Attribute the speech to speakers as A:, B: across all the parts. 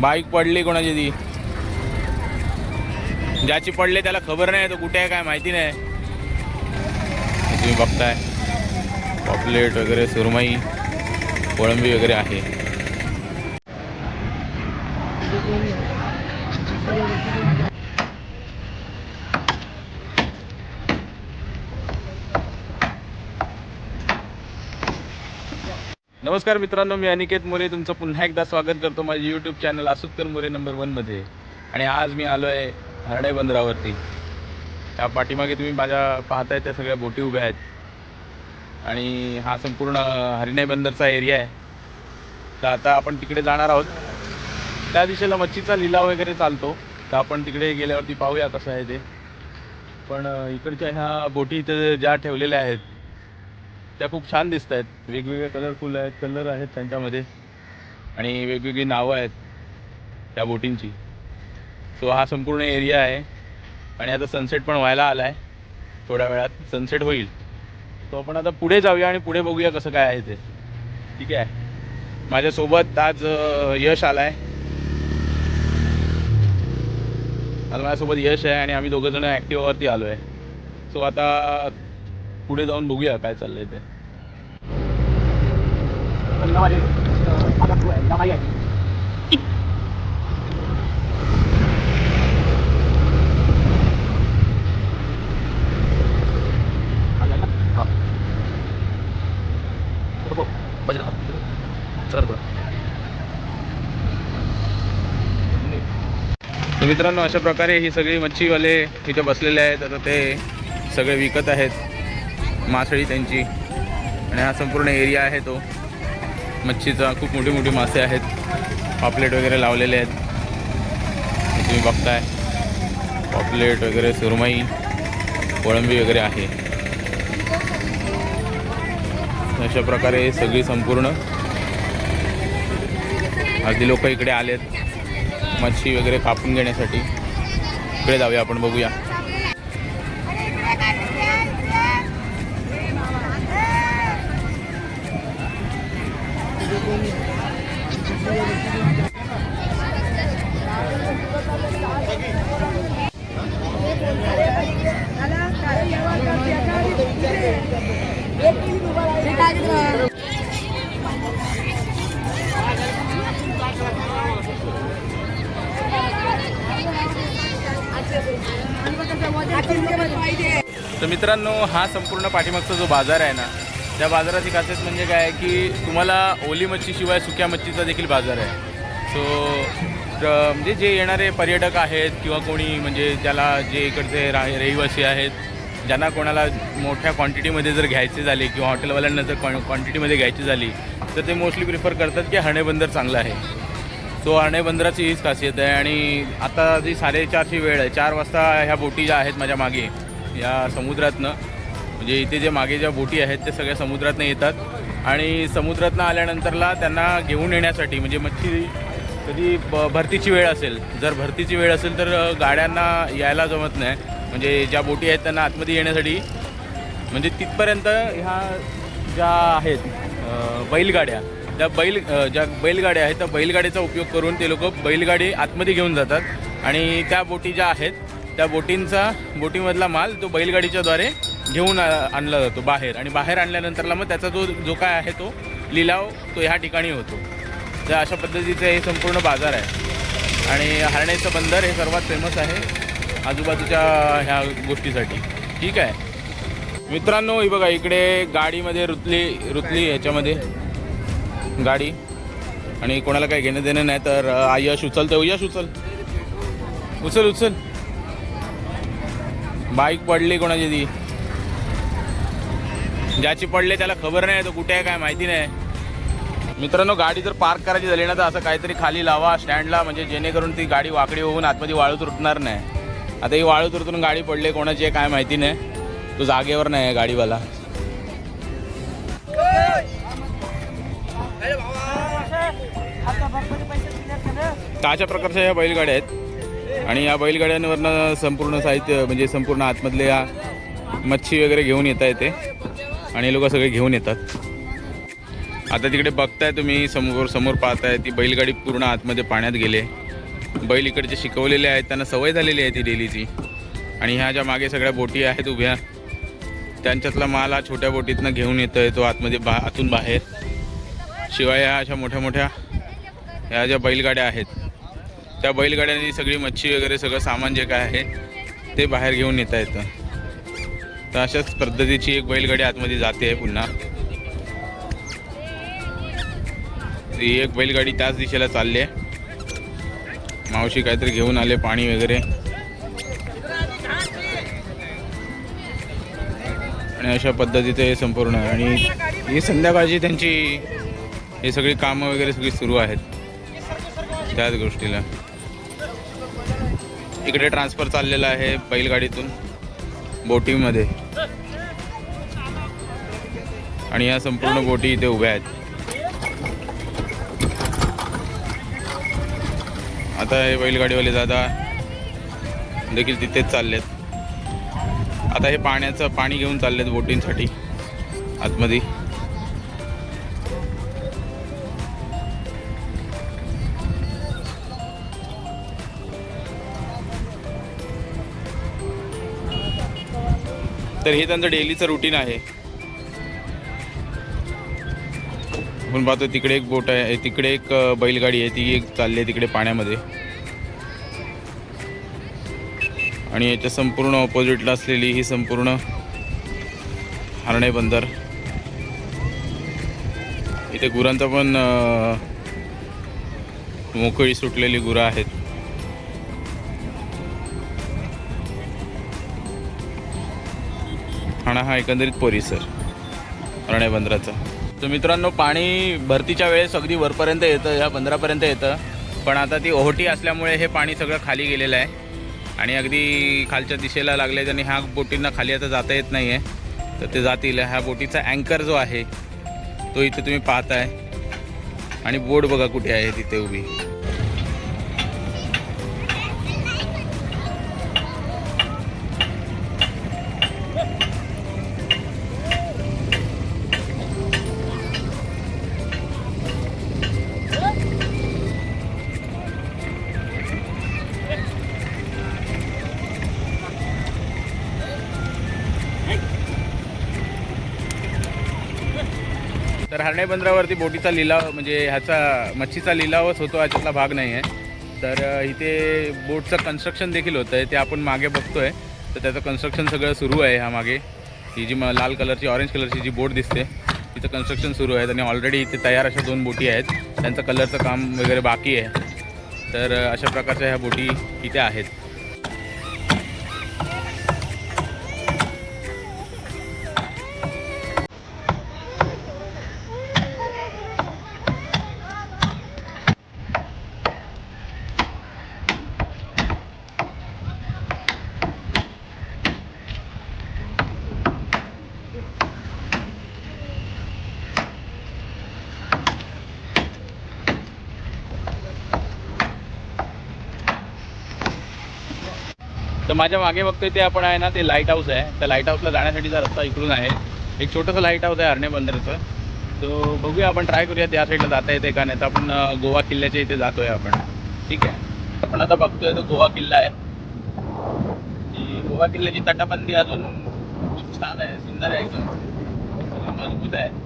A: Bike पडली कोणाची ती, ज्याची पडले त्याला खबर नाही तो कुठे आहे काय माहिती नाही. तुम्ही बघताय पॉपलेट वगैरे, सुरमई, कोळंबी वगैरे आहे. नमस्कार मित्रांनो, मी अनिकेत मोरे तुमचं पुन्हा एकदा स्वागत करतो माझे यूट्यूब चॅनल असूदकर मोरे नंबर 1 मध्ये. आणि आज मी आलो आहे हर्णे बंदरावरती. त्या पाठीमागे तुम्ही माझ्या पाहताय त्या सगळ्या बोटी उभ्या आहेत आणि हा संपूर्ण हर्णे बंदरचा एरिया आहे. तर आता आपण तिकडे जाणार आहोत. त्या दिशेला मच्छीचा लिलाव वगैरे चालतो, तर आपण तिकडे गेल्यावरती पाहूया कसं आहे ते. पण इकडच्या ह्या बोटी इथं ज्या ठेवलेल्या आहेत त्या खूप छान दिसत आहेत. वेगवेगळे कलरफुल आहेत, कलर आहेत त्यांच्यामध्ये आणि वेगवेगळी नावं आहेत त्या बोटींची. सो हा संपूर्ण एरिया आहे आणि आता सनसेट पण व्हायला आला आहे. थोड्या वेळात सनसेट होईल. तो आपण आता पुढे जाऊया आणि पुढे बघूया कसं काय आहे ते. ठीक आहे. माझ्यासोबत आज यश आला आहे. आज माझ्यासोबत यश आहे आणि आम्ही दोघंजण ॲक्टिवावरती आलो आहे. सो आता पुढे जाऊन बघूया काय चाललंय ते. मित्रांनो, अशा प्रकारे ही सगळी मच्छीवाले इथे बसलेले आहेत. आता ते सगळे विकत आहेत मासळी त्यांची. आणि हा संपूर्ण एरिया आहे तो मच्छीचा. खूप मोठी मोठी मासे आहेत, पॉपलेट वगैरे लावलेले आहेत. तुम्ही बघताय पॉपलेट वगैरे, सुरमई, कोळंबी वगैरे आहे. अशा प्रकारे सगळी संपूर्ण अर्धी लोक इकडे आलेत मच्छी वगैरे कापून घेण्यासाठी. इकडे जाऊया आपण, बघूया. तर मित्रांनो, हा संपूर्ण पाठीमागचा जो बाजार आहे ना, त्या बाजाराची खासियत म्हणजे काय आहे की तुम्हाला ओली मच्छीशिवाय सुक्या मच्छीचा देखील बाजार आहे. सो म्हणजे जे येणारे पर्यटक आहेत किंवा कोणी म्हणजे ज्याला जे इकडचे रहिवासी आहेत, ज्यांना कोणाला मोठ्या क्वांटिटीमध्ये जर घ्यायचे झाले किंवा हॉटेलवाल्यांना जर क्वांटिटीमध्ये घ्यायची झाली तर ते मोस्टली प्रिफर करतात की हर्णे बंदर चांगलं आहे. सो हर्णे बंदराची हीच खासियत आहे. आणि आता जी 4:30ची वेळ आहे, 4 वाजता ह्या बोटी ज्या आहेत माझ्या मागे या समुद्रातनं, म्हणजे इथे जे मागे ज्या बोटी आहेत ते सगळ्या समुद्रातनं येतात. आणि समुद्रातनं आल्यानंतरला त्यांना घेऊन येण्यासाठी, म्हणजे मच्छी कधी भरतीची वेळ असेल, जर भरतीची वेळ असेल तर गाड्यांना यायला जमत नाही. म्हणजे ज्या बोटी आहेत त्यांना आतमध्ये येण्यासाठी, म्हणजे तिथपर्यंत ह्या ज्या आहेत बैलगाड्या, ज्या बैलगाड्या आहेत त्या बैलगाडीचा उपयोग करून ते लोक बैलगाडी आतमध्ये घेऊन जातात. आणि त्या बोटी ज्या आहेत त्या बोटीमधला माल तो बैलगाडीच्याद्वारे घेऊन आणला जातो बाहेर. आणि बाहेर आणल्यानंतरला मग त्याचा जो काय आहे तो लिलाव तो ह्या ठिकाणी होतो. तर अशा पद्धतीचं हे संपूर्ण बाजार आहे. आणि हर्णेचं बंदर हे सर्वात फेमस आहे आजूबाजूच्या ह्या गोष्टीसाठी. ठीक आहे मित्रांनो, ही बघा इकडे गाडीमध्ये रुतली ह्याच्यामध्ये गाडी. आणि कोणाला काही घेणं देणं नाही तर यश उचलतो. यश उचल. बाईक पडली कोणाची ती, ज्याची पडले त्याला खबर नाही तो कुठे आहे काय माहिती नाही. मित्रांनो, गाडी जर पार्क करायची झाली ना तर असं काहीतरी खाली लावा स्टँडला, म्हणजे जेणेकरून ती गाडी वाकडी होऊन आतमध्ये वाळूत रुतणार नाही. आता ही वाळूत रुतून गाडी पडली, कोणाची आहे काय माहिती नाही, तो जागेवर नाही आहे गाडीवाला. अशा प्रकारच्या ह्या बैलगाड्या आहेत. आणि या बैलगाड्यांवरनं संपूर्ण साहित्य, म्हणजे संपूर्ण आतमधल्या मच्छी वगैरे घेऊन येता येते आणि लोक सगळे घेऊन येतात. आता तिकडे बघताय तुम्ही, समोर पाहताय ती बैलगाडी पूर्ण आतमध्ये पाण्यात गेले. बैल इकडचे शिकवलेले आहेत, त्यांना सवय झालेली आहे ती डेलीची. आणि ह्या ज्या मागे सगळ्या बोटी आहेत उभ्या, त्यांच्यातला माल हा छोट्या बोटीतनं घेऊन येतो आहे तो आतमध्ये आतून बाहेर. शिवाय ह्या अशा मोठ्या मोठ्या ह्या ज्या बैलगाड्या आहेत, त्या बैलगाड्यांनी सगळी मच्छी वगैरे सगळं सामान जे काय आहे ते बाहेर घेऊन येता येतं. तर अशाच पद्धतीची एक बैलगाडी आतमध्ये जाते आहे पुन्हा. ती एक बैलगाडी त्याच दिशेला चालली आहे. मावशी काहीतरी घेऊन आले, पाणी वगैरे. आणि अशा पद्धतीचं हे संपूर्ण. आणि ही संध्याकाळची त्यांची हे सगळी कामं वगैरे सगळी सुरू आहेत त्याच गोष्टीला. इकडे ट्रान्सफर चाललेला आहे बैलगाडीतून बोटीमध्ये. आणि या संपूर्ण बोटी इथे उभ्या आहेत. आता हे बैलगाडीवाले दादा देखील तिथेच चाललेत. आता हे पाणी घेऊन चाललेत बोटींसाठी आतमध्ये. तर हे त्यांचं डेलीचं रुटीन आहे. आपण पाहतो तिकडे एक बोट आहे, तिकडे एक बैलगाडी आहे, ती एक चालली आहे तिकडे पाण्यामध्ये. आणि याच्या संपूर्ण ऑपोजिटला असलेली ही संपूर्ण हर्णे बंदर. इथे गुरांचा पण मोकळी सुटलेली गुरं आहेत. हा एकंदरीत परिसर हर्णे बंदराचा. तर मित्रांनो, पाणी भरतीच्या वेळेस अगदी वरपर्यंत येतं, ह्या बंदरापर्यंत येतं. पण आता ती ओहोटी असल्यामुळे हे पाणी सगळं खाली गेलेलं आहे आणि अगदी खालच्या दिशेला लागले. आणि ह्या बोटींना खाली आता जाता येत नाही आहे, तर ते जातील. ह्या बोटीचा अँकर जो आहे तो इथे तुम्ही पाहताय. आणि बोट बघा कुठे आहे, तिथे उभी. तर हर्णे बंदरावरती बोटीचा लिलाव म्हणजे ह्याचा मच्छीचा लिलावच होतो, ह्याच्यातला भाग नाही आहे. तर इथे बोटचं कन्स्ट्रक्शन देखील होतं आहे, ते आपण मागे बघतो आहे. तर त्याचं कन्स्ट्रक्शन सगळं सुरू आहे. ह्या मागे ही जी लाल कलरची ऑरेंज कलरची जी बोट दिसते तिचं कन्स्ट्रक्शन सुरू आहे. आणि ऑलरेडी इथे तयार अशा 2 बोटी आहेत, त्यांचं कलरचं काम वगैरे बाकी आहे. तर अशा प्रकारच्या ह्या बोटी इथे आहेत. तर माझ्या मागे बघतोय ते आपण आहे ना, ते लाईट हाऊस आहे. त्या लाईट हाऊसला जाण्यासाठीचा रस्ता इकडून आहे. एक छोटंसं लाईट हाऊस आहे हर्णे बंदराचं. तो बघूया, आपण ट्राय करूया त्या साईडला जाता येते का. नाही तर आपण गोवा किल्ल्याच्या इथे जातोय आपण. ठीक आहे, आपण आता बघतोय तो गोवा किल्ला आहे. गोवा किल्ल्याची तटबंदी अजून खूप छान आहे, सुंदर आहे, एकदम मजबूत आहे.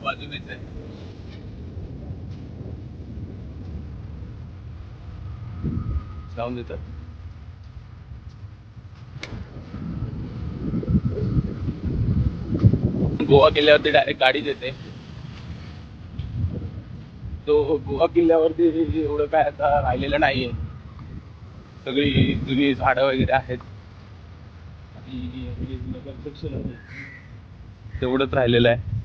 A: बाजूनेच आहे. जाऊन देतात. गोवा किल्ल्यावरती डायरेक्ट गाडी येते. तो गोवा किल्ल्यावरती एवढं काय आता राहिलेलं नाहीये, सगळी जुनी झाडं वगैरे आहेत. तेवढंच राहिलेलं आहे.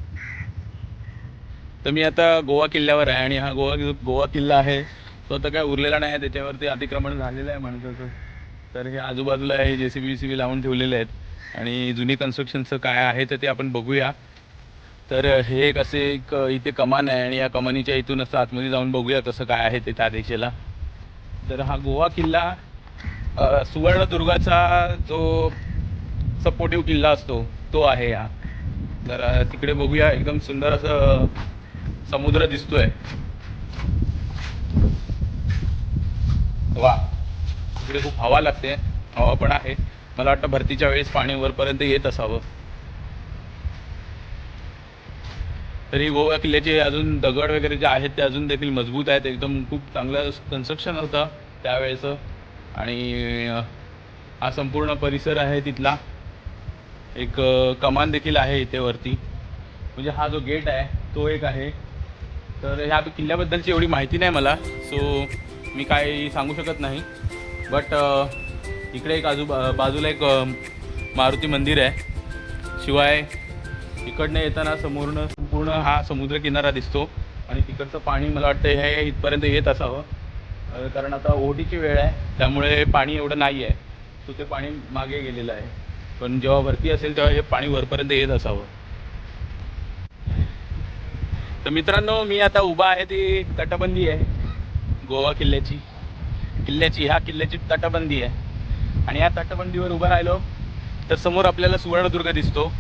A: तर मी आता गोवा किल्ल्यावर आहे. आणि हा गोवा किल्ला आहे तो आता काय उरलेला नाही आहे, त्याच्यावरती अतिक्रमण झालेलं आहे म्हणतात. तर हे आजूबाजूला हे JCB लावून ठेवलेले आहेत. आणि जुनी कन्स्ट्रक्शनचं काय आहे तर ते आपण बघूया. तर हे एक असे एक इथे कमान आहे आणि या कमानीच्या इथून असं आतमध्ये जाऊन बघूया कसं काय आहे ते त्या दिशेला. तर हा गोवा किल्ला सुवर्णदुर्गाचा जो सपोर्टिव्ह किल्ला असतो तो आहे हा. जरा तिकडे बघूया, एकदम सुंदर असं समुद्र दिसतोय. वा, तिकडे खूप हवा लागते, हवा पण आहे. मला वाटतं भरतीच्या वेळेस पाणी वरपर्यंत येत असावं. तरी गोवा किल्ल्याचे अजून दगड वगैरे जे आहेत ते अजून देखील मजबूत आहेत, एकदम खूप चांगलं कन्स्ट्रक्शन होतं त्यावेळेचं. आणि हा संपूर्ण परिसर आहे तिथला. एक कमान देखील आहे इथे वरती, म्हणजे हा जो गेट आहे तो एक आहे. तर ह्या किल्ल्याबद्दलची एवढी माहिती नाही मला, सो मी काही सांगू शकत नाही. बट इकडे एक बाजूला एक मारुती मंदिर आहे. शिवाय इकडनं येताना समोरनं संपूर्ण हा समुद्रकिनारा दिसतो. आणि तिकडचं पाणी मला वाटतं हे इथपर्यंत येत असावं, कारण आता ओहोटीची वेळ आहे त्यामुळे पाणी एवढं नाही आहे. सो ते पाणी मागे गेलेलं आहे, पण जेव्हा वरती असेल तेव्हा हे पाणी वरपर्यंत येत असावं. तर मित्रांनो, मी आता उभा आहे ती तटबंदी आहे गोवा किल्ल्याची. ह्या किल्ल्याची तटबंदी आहे. आणि या तटबंदीवर उभा राहिलो तर समोर आपल्याला सुवर्णदुर्ग दिसतो,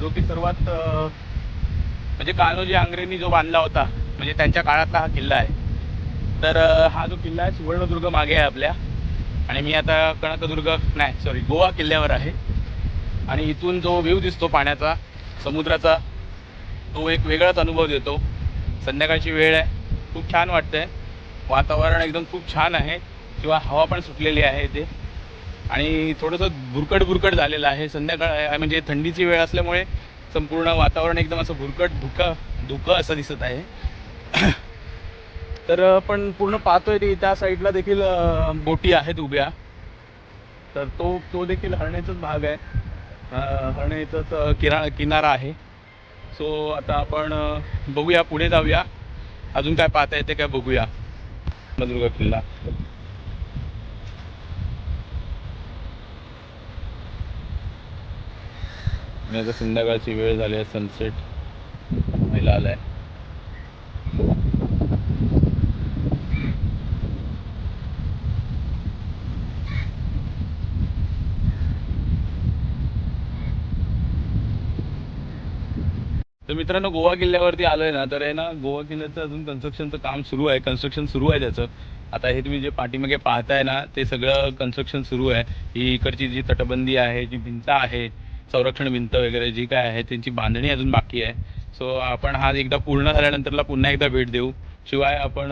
A: जो की सर्वात म्हणजे कान्होजी आंग्रेंनी जो बांधला होता, म्हणजे त्यांच्या काळातला हा किल्ला आहे. तर हा जो किल्ला आहे सुवर्णदुर्ग मागे आहे आपल्या. आणि मी आता गोवा किल्ल्यावर आहे. आणि इथून जो व्ह्यू दिसतो पाण्याचा, समुद्राचा, तो एक वेगळाच अनुभव देतो. संध्याकाळची वेळ आहे, खूप छान वाटतंय. वातावरण एकदम खूप छान आहे, किंवा हवा पण सुटलेली आहे इथे. आणि थोडंसं भुरकट झालेलं आहे. संध्याकाळ आहे म्हणजे थंडीची वेळ असल्यामुळे संपूर्ण वातावरण एकदम असं धुकं असं दिसत आहे. तर पण पूर्ण पाहतोय ते त्या साईडला देखील बोटी आहेत उभ्या. तर तो देखील हरणेचाच भाग आहे. हरणेचाच किनारा आहे. सो आता आपण बघूया, पुढे जाऊया, अजून काय पाहता येते काय बघूया. दुर्ग किल्ला. आणि आता संध्याकाळची वेळ झाली आहे, सनसेट व्हायला आलाय. तर मित्रांनो, गोवा किल्ल्यावरती आलोय ना, तर आहे ना, गोवा किल्ल्याचं अजून कन्स्ट्रक्शनचं काम सुरू आहे. कन्स्ट्रक्शन सुरू आहे त्याचं. आता हे तुम्ही जे पाठीमागे पाहताय ना, ते सगळं कन्स्ट्रक्शन सुरू आहे. ही इकडची जी तटबंदी आहे, जी भिंत आहे, संरक्षण भिंत वगैरे जी काय आहे, त्यांची बांधणी अजून बाकी आहे. सो आपण हा एकदा पूर्ण झाल्यानंतरला पुन्हा एकदा भेट देऊ. शिवाय आपण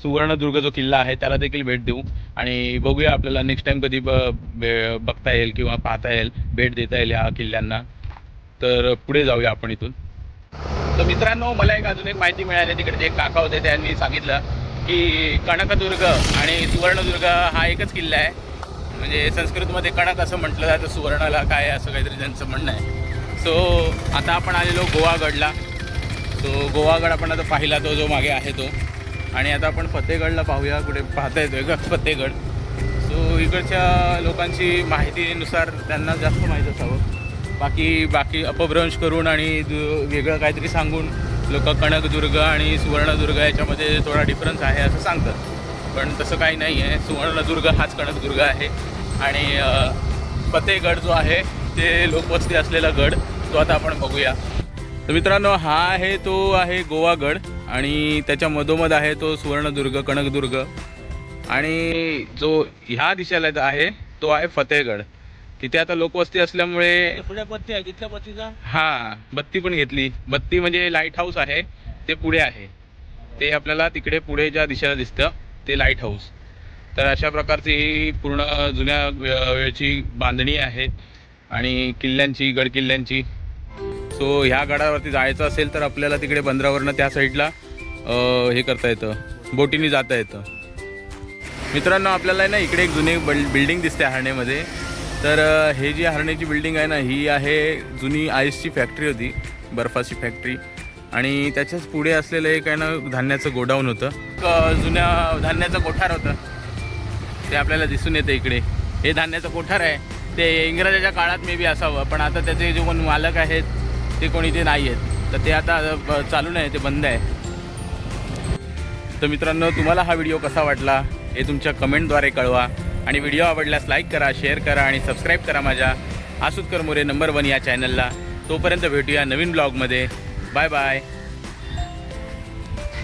A: सुवर्णदुर्ग जो किल्ला आहे त्याला देखील भेट देऊ. आणि बघूया आपल्याला नेक्स्ट टाइम कधी बघता येईल किंवा पाहता येईल, भेट देता येईल या किल्ल्यांना. तर पुढे जाऊया आपण इथून. तर मित्रांनो, मला अजून एक माहिती मिळाली. तिकडे जे काका होते त्यांनी सांगितलं की कणकदुर्ग आणि सुवर्णदुर्ग हा एकच किल्ला आहे. म्हणजे संस्कृतमध्ये कणक असं म्हटलं जातं, सुवर्णाला काय असं काहीतरी त्यांचं म्हणणं आहे. सो आता आपण आलेलो गोवागडला. सो गोवागड आपण आता पाहिला, तो जो मागे आहे तो. आणि आता आपण फतेहगडला पाहूया. कुठे पाहता येतोय का फतेहगड. सो इकडच्या लोकांची माहितीनुसार त्यांना जास्त माहीत असावं. बाकी अपभ्रंश करून आणि वेगळं काहीतरी सांगून लोक कणकदुर्ग आणि सुवर्णदुर्ग याच्यामध्ये थोडा डिफरन्स आहे असं सांगतात. पण तसं काही नाही आहे. सुवर्णदुर्ग हाच कणकदुर्ग आहे. आणि फतेहगड जो आहे ते लोकवस्ती असलेला गड, तो आता आपण बघूया. तर मित्रांनो, हा आहे तो आहे गोवागड. आणि त्याच्या मधोमध आहे तो सुवर्णदुर्ग, कणकदुर्ग. आणि जो ह्या दिशेला आहे तो आहे फतेहगड. तिथे आता लोकवस्ती असल्यामुळे
B: पुढे बत्ती आहे, तिथल्या बत्तीचा
A: हां, बत्ती पण घेतली. बत्ती म्हणजे लाईट हाऊस आहे, ते पुढे आहे. ते आपल्याला तिकडे पुढे ज्या दिशेला दिसतं ते लाईट हाऊस. तर अशा प्रकारची ही पूर्ण जुन्या वेळची बांधणी आहे आणि किल्ल्यांची, गडकिल्ल्यांची. सो ह्या गडावरती जायचं असेल तर आपल्याला तिकडे बंदरावरनं त्या साईडला हे करता येतं, बोटीने जाता येतं. मित्रांनो, आपल्याला ना इकडे एक जुनी बिल्डिंग दिसते हरणेमध्ये. तर हे जी हरणेची बिल्डिंग आहे ना, ही आहे जुनी आईसची फॅक्टरी होती, बर्फाची फॅक्टरी. आणि त्याच्याच पुढे असलेलं एक आहे ना धान्याचं गोडाऊन होतं. जुन्या धान्याचं कोठार होतं, ते आपल्याला दिसून येतं इकडे. हे धान्याचं कोठार आहे. ते इंग्रजाच्या काळात मे बी असावं, पण आता त्याचे जे कोण मालक आहेत ते कोणी ते नाही आहेत. तर ते आता चालू नाही, ते बंद आहे. तर मित्रांनो, तुम्हाला हा व्हिडिओ कसा वाटला हे तुमच्या कमेंटद्वारे कळवा. आणि व्हिडिओ आवडल्यास लाईक करा, शेअर करा आणि सबस्क्राईब करा माझ्या आसुतकर मोरे नंबर 1 या चॅनलला. तोपर्यंत भेटूया नवीन ब्लॉगमध्ये. Bye bye.